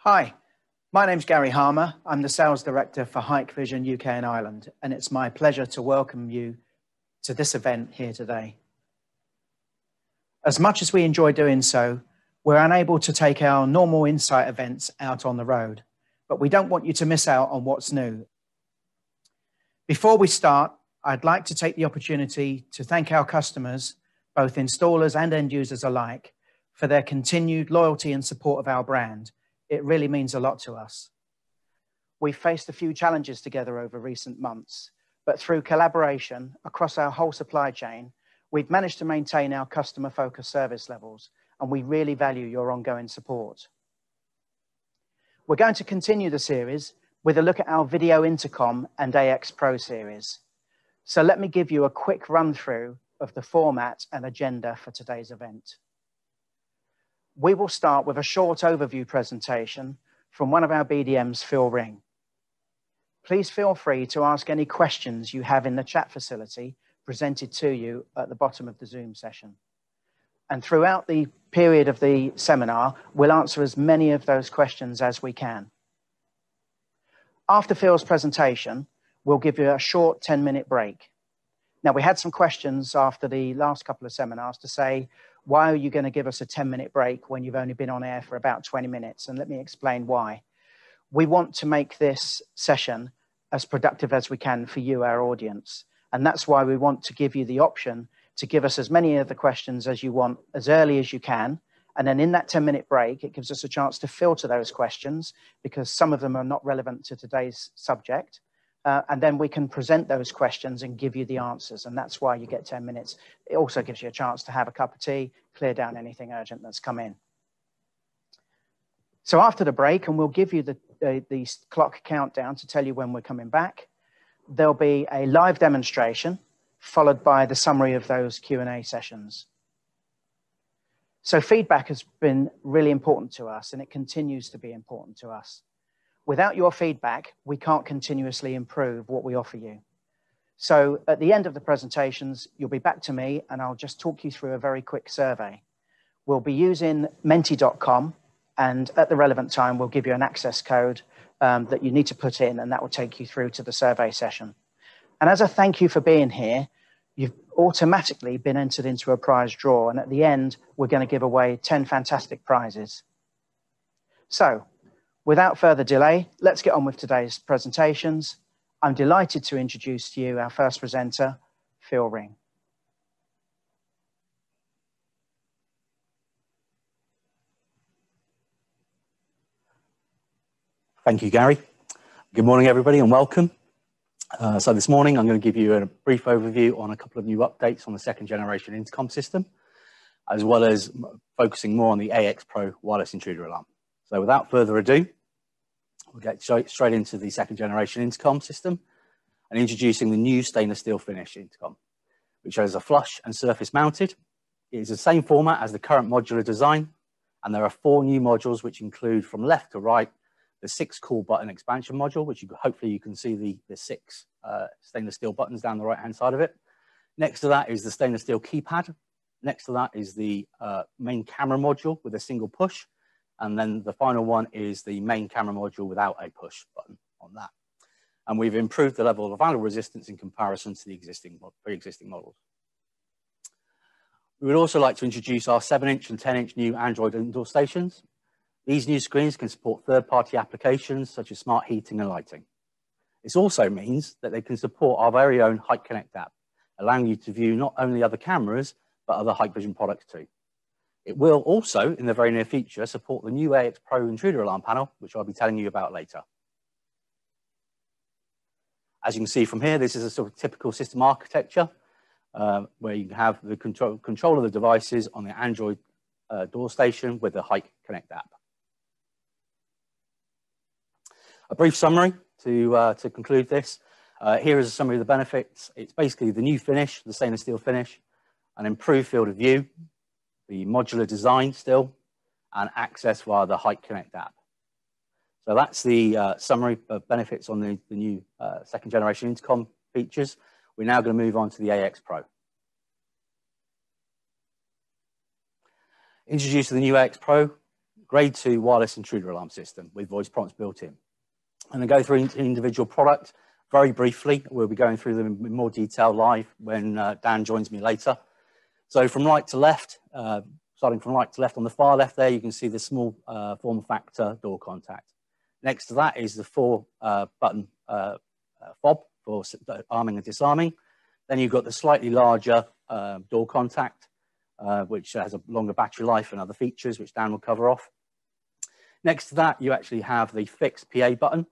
Hi, my name's Gary Harmer. I'm the Sales Director for Hikvision UK and Ireland, and it's my pleasure to welcome you to this event here today. As much as we enjoy doing so, we're unable to take our normal Insight events out on the road, but we don't want you to miss out on what's new. Before we start, I'd like to take the opportunity to thank our customers, both installers and end users alike, for their continued loyalty and support of our brand. It really means a lot to us. We've faced a few challenges together over recent months, but through collaboration across our whole supply chain, we've managed to maintain our customer-focused service levels, and we really value your ongoing support. We're going to continue the series with a look at our video Intercom and AX Pro series. So let me give you a quick run-through of the format and agenda for today's event. We will start with a short overview presentation from one of our BDMs, Phil Ring. Please feel free to ask any questions you have in the chat facility presented to you at the bottom of the Zoom session. And throughout the period of the seminar, we'll answer as many of those questions as we can. After Phil's presentation, we'll give you a short 10-minute break. Now, we had some questions after the last couple of seminars to say, why are you going to give us a 10-minute break when you've only been on air for about 20 minutes? And let me explain why. We want to make this session as productive as we can for you, our audience. And that's why we want to give you the option to give us as many of the questions as you want as early as you can. And then in that 10-minute break, it gives us a chance to filter those questions because some of them are not relevant to today's subject. And then we can present those questions and give you the answers. And that's why you get 10 minutes. It also gives you a chance to have a cup of tea, clear down anything urgent that's come in. So after the break, and we'll give you the clock countdown to tell you when we're coming back, there'll be a live demonstration followed by the summary of those Q&A sessions. So feedback has been really important to us, and it continues to be important to us. Without your feedback, we can't continuously improve what we offer you. So at the end of the presentations, you'll be back to me and I'll just talk you through a very quick survey. We'll be using menti.com, and at the relevant time, we'll give you an access code that you need to put in, and that will take you through to the survey session. And as a thank you for being here, you've automatically been entered into a prize draw. And at the end, we're going to give away 10 fantastic prizes. So, without further delay, let's get on with today's presentations. I'm delighted to introduce to you our first presenter, Phil Ring. Thank you, Gary. Good morning, everybody, and welcome. So this morning, I'm going to give you a brief overview on a couple of new updates on the second generation intercom system, as well as focusing more on the AX Pro wireless intruder alarm. So without further ado, we'll get straight into the second generation intercom system and introducing the new stainless steel finish intercom, which has a flush and surface mounted. It is the same format as the current modular design, and there are 4 new modules which include from left to right the 6 cool button expansion module, which hopefully you can see the 6 stainless steel buttons down the right hand side of it. Next to that is the stainless steel keypad. Next to that is the main camera module with a single push. And then the final one is the main camera module without a push button on that. And we've improved the level of vandal resistance in comparison to the pre-existing models. We would also like to introduce our 7-inch and 10-inch new Android indoor stations. These new screens can support third-party applications such as smart heating and lighting. This also means that they can support our very own HikConnect app, allowing you to view not only other cameras, but other Hikvision products too. It will also, in the very near future, support the new AX Pro intruder alarm panel, which I'll be telling you about later. As you can see from here, this is a sort of typical system architecture where you have the control of the devices on the Android door station with the HikConnect app. A brief summary to conclude this. Here is a summary of the benefits. It's basically the new finish, the stainless steel finish, an improved field of view, the modular design still, and access via the HikConnect app. So that's the summary of benefits on the new second generation intercom features. We're now going to move on to the AX Pro. Introducing the new AX Pro, grade 2 wireless intruder alarm system with voice prompts built in. And then go through each individual product very briefly. We'll be going through them in more detail live when Dan joins me later. So from right to left, starting from right to left, on the far left there, you can see the small form factor door contact. Next to that is the 4-button fob for arming and disarming. Then you've got the slightly larger door contact, which has a longer battery life and other features, which Dan will cover off. Next to that, you actually have the fixed PA button.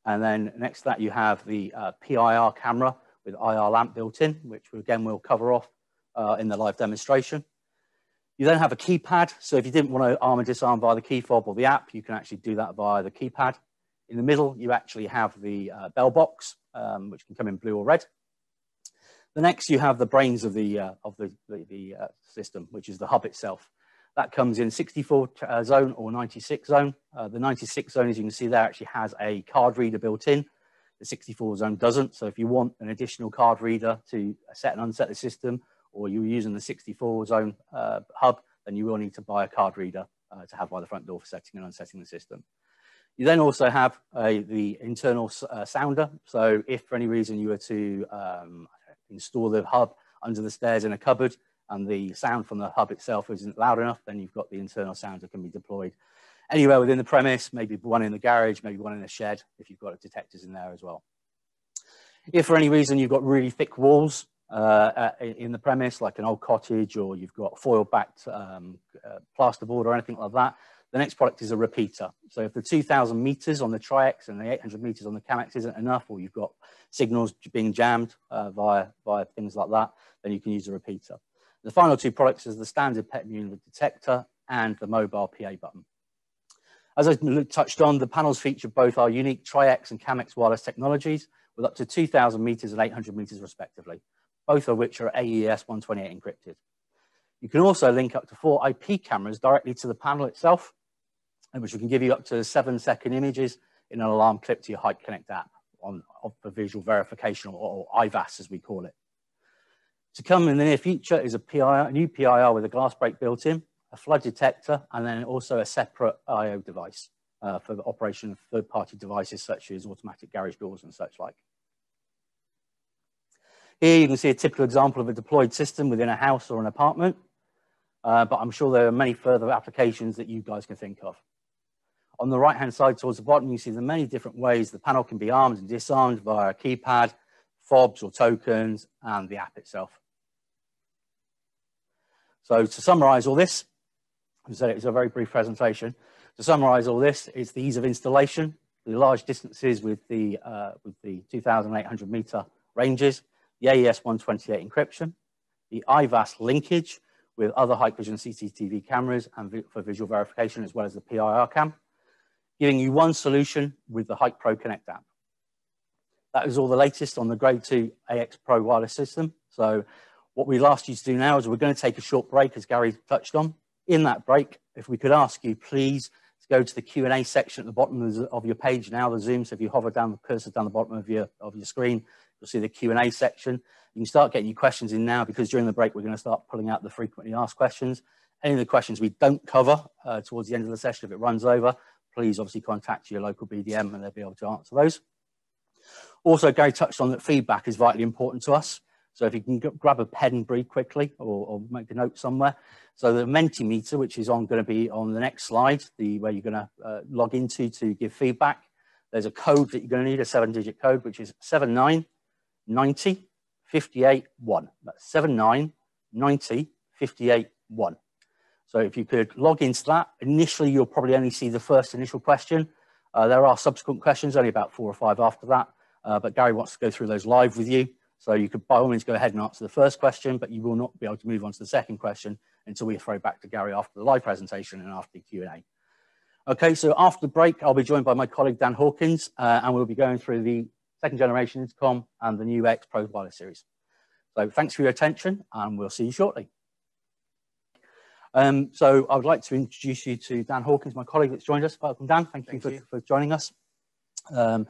And then next to that, you have the PIR camera with IR lamp built in, which again, we'll cover off in the live demonstration. You then have a keypad. So if you didn't want to arm and disarm via the key fob or the app, you can actually do that via the keypad. In the middle, you actually have the bell box, which can come in blue or red. The next, you have the brains of the system, which is the hub itself. That comes in 64 zone or 96 zone. The 96 zone, as you can see there, actually has a card reader built in. The 64 zone doesn't. So if you want an additional card reader to set and unset the system, or you're using the 64 zone hub, then you will need to buy a card reader to have by the front door for setting and unsetting the system. You then also have the internal sounder. So if for any reason you were to install the hub under the stairs in a cupboard and the sound from the hub itself isn't loud enough, then you've got the internal sounder can be deployed anywhere within the premise, maybe one in the garage, maybe one in the shed, if you've got detectors in there as well. If for any reason you've got really thick walls in the premise, like an old cottage, or you've got foil-backed plasterboard or anything like that, the next product is a repeater. So if the 2,000 meters on the Tri-X and the 800 meters on the Cam-X isn't enough, or you've got signals being jammed via things like that, then you can use a repeater. The final two products is the standard PET unit detector and the mobile PA button. As I touched on, the panels feature both our unique Tri-X and Cam-X wireless technologies with up to 2,000 meters and 800 meters respectively, both of which are AES 128 encrypted. You can also link up to 4 IP cameras directly to the panel itself, which can give you up to 7-second images in an alarm clip to your Hike Connect app for visual verification, or IVAS as we call it. To come in the near future is a new PIR with a glass break built in, a flood detector, and then also a separate I/O device for the operation of third-party devices such as automatic garage doors and such like. Here you can see a typical example of a deployed system within a house or an apartment, but I'm sure there are many further applications that you guys can think of. On the right-hand side towards the bottom, you see the many different ways the panel can be armed and disarmed via a keypad, fobs or tokens, and the app itself. So to summarize all this, as I said, it's a very brief presentation. To summarize all this, it's the ease of installation, the large distances with the 2,800 meter ranges, the AES 128 encryption, the IVAS linkage with other Hikvision CCTV cameras and for visual verification, as well as the PIR cam, giving you one solution with the Hike Pro Connect app. That is all the latest on the Grade 2 AX Pro wireless system. So what we've asked you to do now is we're going to take a short break, as Gary touched on. In that break, if we could ask you, please, to go to the Q&A section at the bottom of your page now, the Zoom. So if you hover down the cursor down the bottom of your screen, you'll see the Q&A section. You can start getting your questions in now, because during the break, we're going to start pulling out the frequently asked questions. Any of the questions we don't cover towards the end of the session, if it runs over, please obviously contact your local BDM and they'll be able to answer those. Also, Gary touched on that feedback is vitally important to us. So if you can grab a pen and breathe quickly, or make a note somewhere. So the Mentimeter, which is going to be on the next slide, where you're going to log into to give feedback. There's a code that you're going to need, a 7-digit code, which is 7990581. That's 7990581. So if you could log into that, initially you'll probably only see the first initial question. There are subsequent questions, only about 4 or 5 after that, but Gary wants to go through those live with you. So you could by all means go ahead and answer the first question, but you will not be able to move on to the second question until we throw back to Gary after the live presentation and after the Q&A. Okay, so after the break, I'll be joined by my colleague Dan Hawkins, and we'll be going through the second generation Intercom and the new X Pro wireless series. So thanks for your attention, and we'll see you shortly. So I would like to introduce you to Dan Hawkins, my colleague that's joined us. Welcome, Dan. Thank you for joining us. So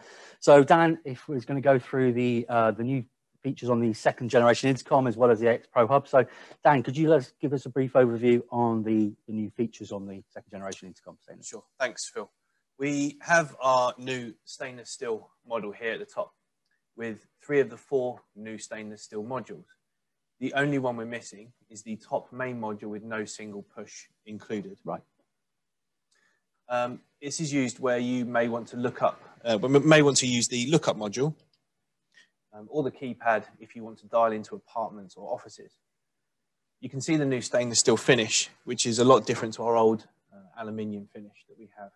Dan, if we're going to go through the new features on the second generation intercom as well as the AX Pro Hub. So Dan, could you give us a brief overview on the new features on the second generation intercom? Sure, thanks Phil. We have our new stainless steel model here at the top with 3 of the 4 new stainless steel modules. The only one we're missing is the top main module with no single push included. Right. This is used where you may want to look up, may want to use the lookup module or the keypad if you want to dial into apartments or offices. You can see the new stainless steel finish, which is a lot different to our old aluminium finish that we have.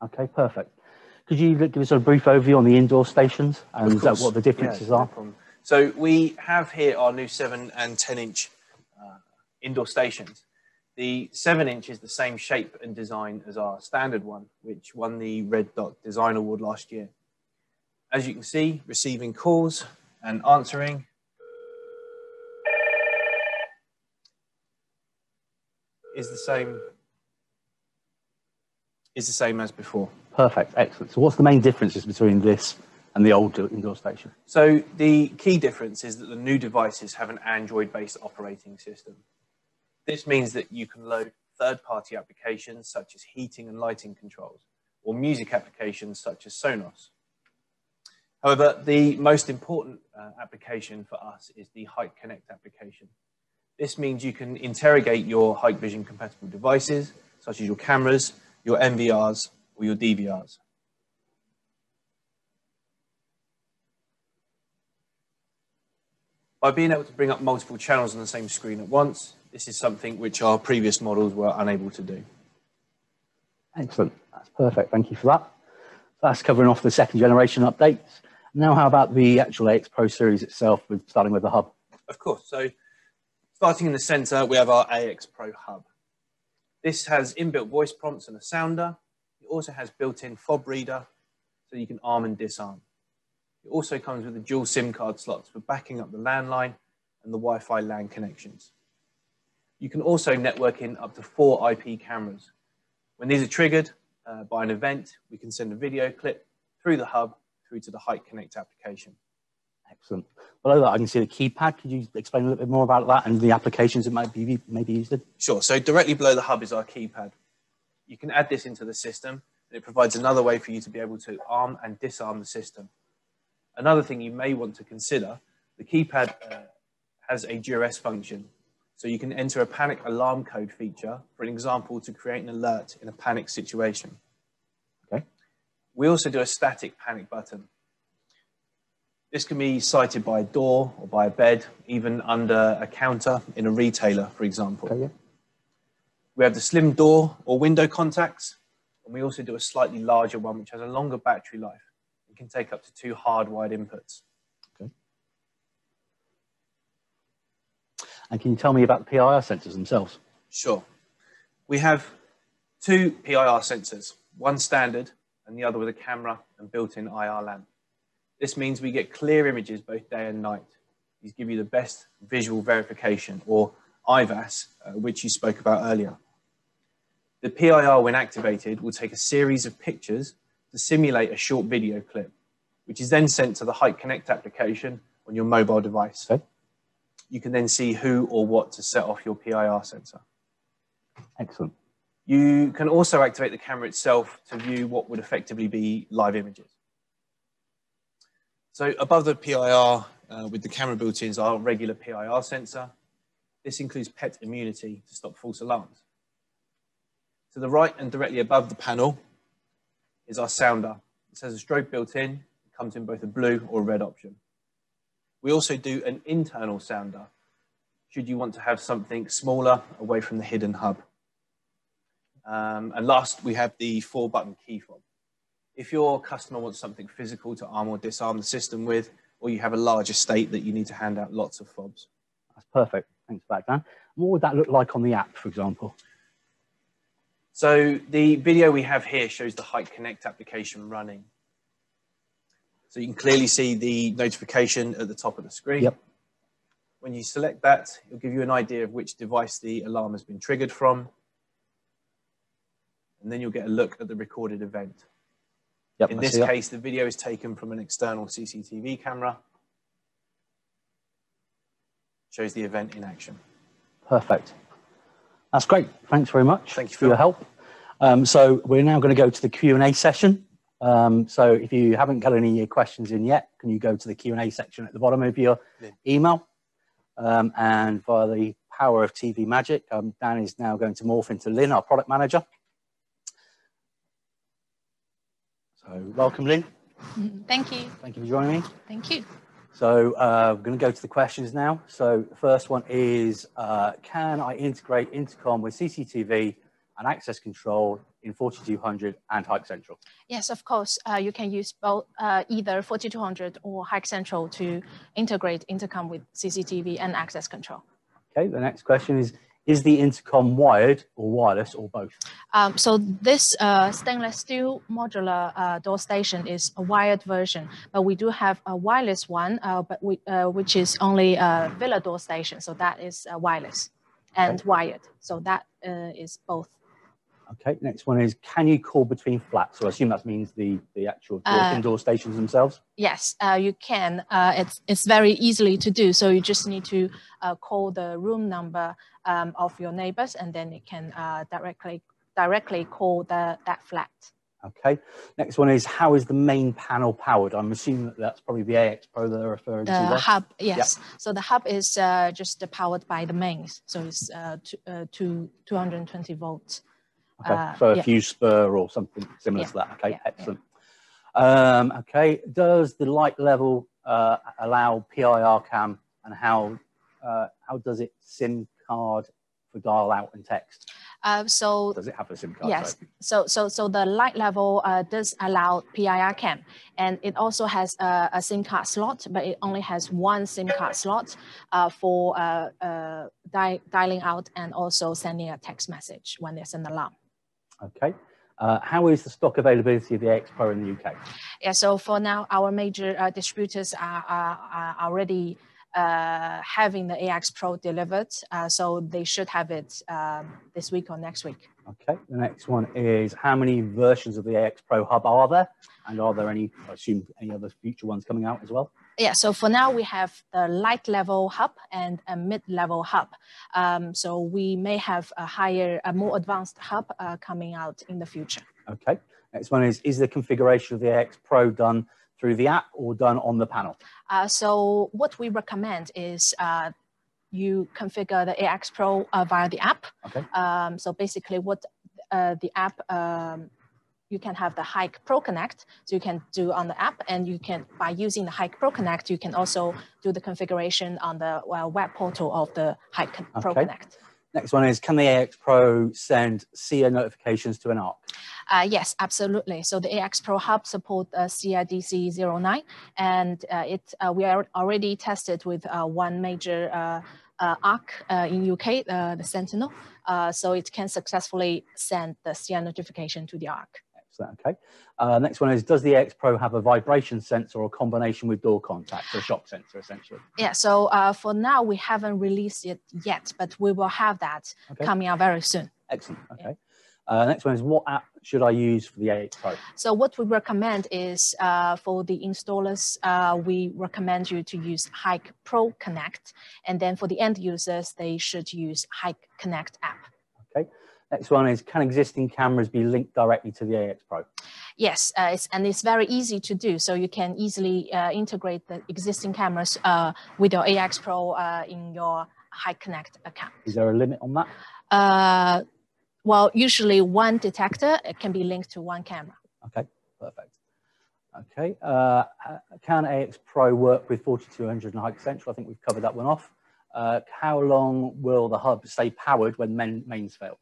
Okay, perfect. Could you give us a brief overview on the indoor stations and what the differences are? No, so we have here our new 7 and 10-inch indoor stations. The 7-inch is the same shape and design as our standard one, which won the Red Dot Design Award last year. As you can see, receiving calls and answering is the same as before. Perfect, excellent. So what's the main differences between this and the old indoor station? So the key difference is that the new devices have an Android-based operating system. This means that you can load third-party applications such as heating and lighting controls, or music applications such as Sonos. However, the most important application for us is the Hikconnect application. This means you can interrogate your Hikvision compatible devices, such as your cameras, your NVRs, or your DVRs. By being able to bring up multiple channels on the same screen at once, this is something which our previous models were unable to do. Excellent, that's perfect, thank you for that. That's covering off the second generation updates. Now how about the actual AX Pro series itself, starting with the hub? Of course, so starting in the center, we have our AX Pro hub. This has inbuilt voice prompts and a sounder. It also has built-in fob reader, so you can arm and disarm. It also comes with a dual SIM card slots for backing up the landline and the Wi-Fi LAN connections. You can also network in up to 4 IP cameras. When these are triggered by an event, we can send a video clip through the hub through to the Hikconnect application. Excellent. Below that, I can see the keypad. Could you explain a little bit more about that and the applications it might be used in? Sure. So directly below the hub is our keypad. You can add this into the system, and it provides another way for you to be able to arm and disarm the system. Another thing you may want to consider, the keypad has a duress function. So you can enter a panic alarm code feature, for an example, to create an alert in a panic situation. Okay. We also do a static panic button. This can be sited by a door or by a bed, even under a counter in a retailer, for example. Okay, yeah. We have the slim door or window contacts, and we also do a slightly larger one, which has a longer battery life and can take up to 2 hardwired inputs. Okay. And can you tell me about the PIR sensors themselves? Sure. We have 2 PIR sensors, one standard and the other with a camera and built-in IR lamp. This means we get clear images both day and night. These give you the best visual verification, or IVAS, which you spoke about earlier. The PIR, when activated, will take a series of pictures to simulate a short video clip, which is then sent to the Hikconnect application on your mobile device. Okay. You can then see who or what to set off your PIR sensor. Excellent. You can also activate the camera itself to view what would effectively be live images. So above the PIR, with the camera built-in, is our regular PIR sensor. This includes pet immunity to stop false alarms. To the right and directly above the panel is our sounder. It has a strobe built in. It comes in both a blue or a red option. We also do an internal sounder, should you want to have something smaller away from the hidden hub. And last, we have the 4-button key fob. If your customer wants something physical to arm or disarm the system with, or you have a large estate that you need to hand out lots of fobs. That's perfect. Thanks for that, Dan. What would that look like on the app, for example? So the video we have here shows the Hikconnect application running. So you can clearly see the notification at the top of the screen. Yep. When you select that, it'll give you an idea of which device the alarm has been triggered from. And then you'll get a look at the recorded event. Yep, In this case, the video is taken from an external CCTV camera. Shows the event in action. Perfect. That's great. Thanks very much. Thank you for your help. So we're now going to go to the Q&A session. So if you haven't got any questions in yet, can you go to the Q&A section at the bottom of your email? And via the power of TV magic, Dan is now going to morph into Lynn, our product manager. So welcome, Lynn. Thank you. Thank you for joining me. Thank you. So we're going to go to the questions now. So the first one is, can I integrate Intercom with CCTV and access control in 4200 and Hike Central? Yes, of course. You can use both either 4200 or Hike Central to integrate Intercom with CCTV and access control. Okay, the next question is the Intercom wired or wireless or both? So this stainless steel modular door station is a wired version, but we do have a wireless one, which is only a villa door station. So that is wireless and wired. So that is both. Okay, next one is, can you call between flats? So I assume that means the actual indoor stations themselves? Yes, you can. It's very easily to do. So you just need to call the room number of your neighbors, and then it can directly call that flat. Okay, next one is, how is the main panel powered? I'm assuming that that's probably the AX Pro that they're referring to there. The hub, yes. Yep. So the hub is just powered by the mains. So it's 220 volts. Okay, so a fuse spur or something similar to that. Okay, excellent. Okay, does the light level allow PIR cam, and how does it SIM card for dial out and text? So does it have a SIM card? Yes. So the light level does allow PIR cam, and it also has a SIM card slot, but it only has one SIM card slot for dialing out and also sending a text message when there's an alarm. Okay. How is the stock availability of the AX Pro in the UK? Yeah, so for now, our major distributors are already having the AX Pro delivered, so they should have it this week or next week. Okay, the next one is, how many versions of the AX Pro hub are there? And are there any, I assume, any other future ones coming out as well? Yeah, so for now we have the light level hub and a mid-level hub. So we may have a more advanced hub coming out in the future. Okay, next one is the configuration of the AX Pro done through the app or done on the panel? So what we recommend is you configure the AX Pro via the app. Okay. So basically what the app, you can have the Hike Pro Connect, so you can do on the app, and you can, by using the Hike Pro Connect, you can also do the configuration on the web portal of the Hike Pro Connect. Next one is, can the AX Pro send SIA notifications to an ARC? Yes, absolutely. So the AX Pro Hub supports CIDC 09, and we are already tested with one major ARC in UK, the Sentinel. So it can successfully send the SIA notification to the ARC. Excellent. Okay. Next one is, does the AX Pro have a vibration sensor or combination with door contact, or a shock sensor essentially? Yeah, so for now we haven't released it yet, but we will have that coming out very soon. Excellent. Okay. Next one is, what app should I use for the AX Pro? So what we recommend is for the installers, we recommend you to use Hike Pro Connect, and then for the end users, they should use Hike Connect app. Okay. Next one is, can existing cameras be linked directly to the AX Pro? Yes, and it's very easy to do. So you can easily integrate the existing cameras with your AX Pro in your Hike Connect account. Is there a limit on that? Well, usually one detector can be linked to one camera. Okay, perfect. Okay, can AX Pro work with 4200 and Hike Central? I think we've covered that one off. How long will the hub stay powered when mains fail?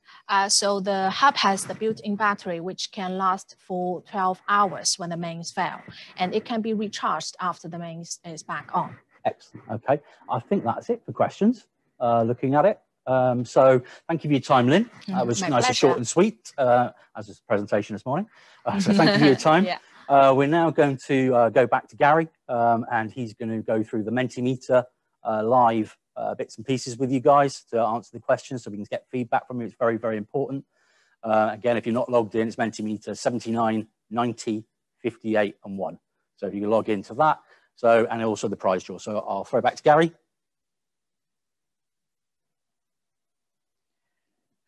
So the hub has the built-in battery, which can last for 12 hours when the mains fail, and it can be recharged after the mains is back on. Excellent. Okay, I think that's it for questions. Looking at it. So thank you for your time, Lynn. It was nice and short and sweet, as was the presentation this morning. So thank you for your time. Yeah. We're now going to go back to Gary, and he's going to go through the Mentimeter live bits and pieces with you guys to answer the questions, so we can get feedback from you. It's very, very important. Again, if you're not logged in, it's Mentimeter 7990 58 and 1. So if you can log into that, so, and also the prize draw. So I'll throw back to Gary.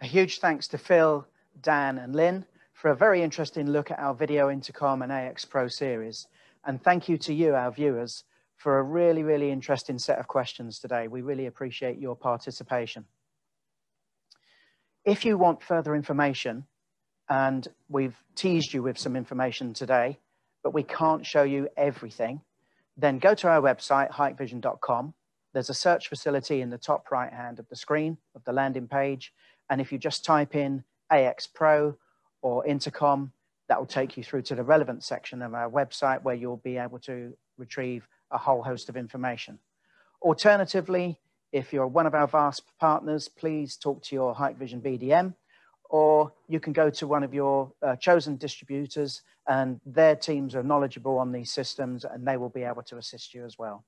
A huge thanks to Phil, Dan and Lynn for a very interesting look at our Video Intercom and AX Pro series. And thank you to you, our viewers, for a really, really interesting set of questions today. We really appreciate your participation. If you want further information, and we've teased you with some information today, but we can't show you everything, then go to our website, hikvision.com. There's a search facility in the top right hand of the screen of the landing page. And if you just type in AX Pro or Intercom, that will take you through to the relevant section of our website where you'll be able to retrieve a whole host of information. Alternatively, if you're one of our VASP partners, please talk to your Hikvision BDM, or you can go to one of your chosen distributors, and their teams are knowledgeable on these systems and they will be able to assist you as well.